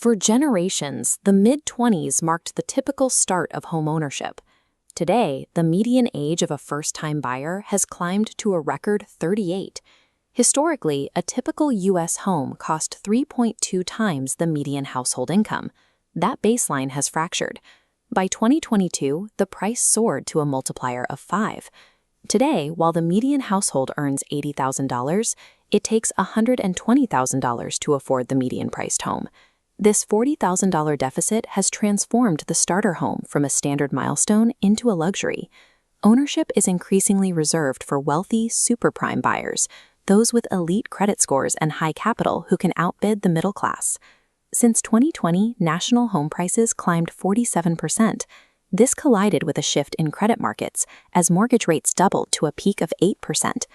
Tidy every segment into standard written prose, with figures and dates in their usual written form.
For generations, the mid-20s marked the typical start of homeownership. Today, the median age of a first-time buyer has climbed to a record 38. Historically, a typical U.S. home cost 3.2 times the median household income. That baseline has fractured. By 2022, the price soared to a multiplier of 5. Today, while the median household earns $80,000, it takes $120,000 to afford the median-priced home. This $40,000 deficit has transformed the starter home from a standard milestone into a luxury. Ownership is increasingly reserved for wealthy, super-prime buyers, those with elite credit scores and high capital who can outbid the middle class. Since 2020, national home prices climbed 47%. This collided with a shift in credit markets as mortgage rates doubled to a peak of 8%.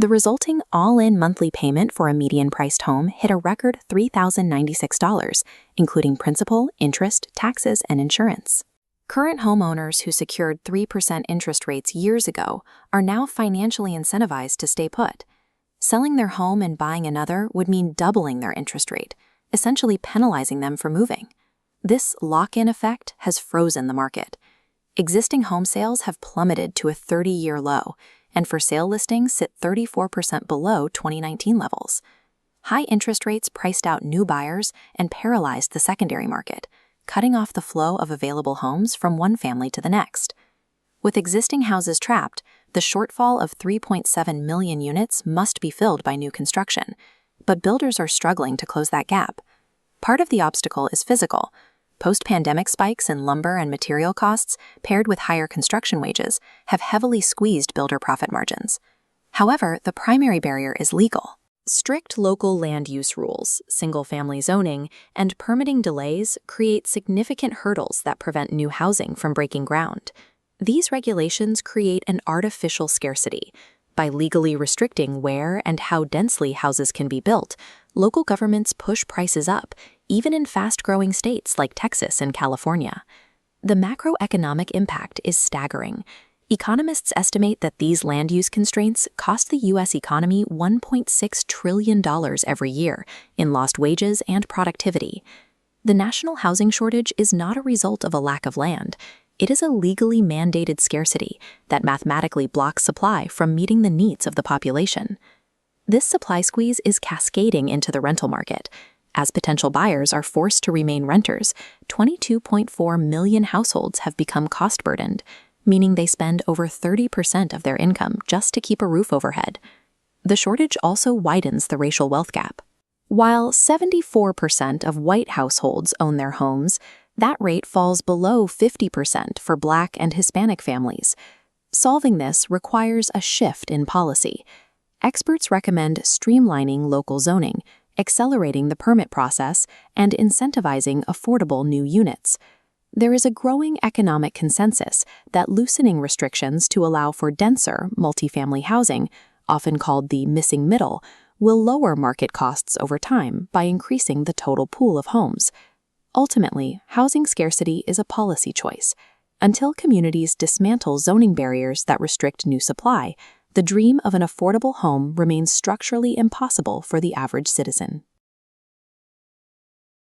The resulting all-in monthly payment for a median-priced home hit a record $3,096, including principal, interest, taxes, and insurance. Current homeowners who secured 3% interest rates years ago are now financially incentivized to stay put. Selling their home and buying another would mean doubling their interest rate, essentially penalizing them for moving. This lock-in effect has frozen the market. Existing home sales have plummeted to a 30-year low, and for sale listings sit 34% below 2019 levels. High interest rates priced out new buyers and paralyzed the secondary market, cutting off the flow of available homes from one family to the next. With existing houses trapped, the shortfall of 3.7 million units must be filled by new construction, but builders are struggling to close that gap. Part of the obstacle is physical. Post-pandemic spikes in lumber and material costs, paired with higher construction wages, have heavily squeezed builder profit margins. However, the primary barrier is legal. Strict local land use rules, single-family zoning, and permitting delays create significant hurdles that prevent new housing from breaking ground. These regulations create an artificial scarcity. By legally restricting where and how densely houses can be built, local governments push prices up, even in fast-growing states like Texas and California. The macroeconomic impact is staggering. Economists estimate that these land use constraints cost the U.S. economy $1.6 trillion every year in lost wages and productivity. The national housing shortage is not a result of a lack of land. It is a legally mandated scarcity that mathematically blocks supply from meeting the needs of the population. This supply squeeze is cascading into the rental market. As potential buyers are forced to remain renters, 22.4 million households have become cost-burdened, meaning they spend over 30% of their income just to keep a roof overhead. The shortage also widens the racial wealth gap. While 74% of white households own their homes, that rate falls below 50% for Black and Hispanic families. Solving this requires a shift in policy. Experts recommend streamlining local zoning, accelerating the permit process, and incentivizing affordable new units. There is a growing economic consensus that loosening restrictions to allow for denser, multifamily housing, often called the missing middle, will lower market costs over time by increasing the total pool of homes. Ultimately, housing scarcity is a policy choice. Until communities dismantle zoning barriers that restrict new supply, the dream of an affordable home remains structurally impossible for the average citizen.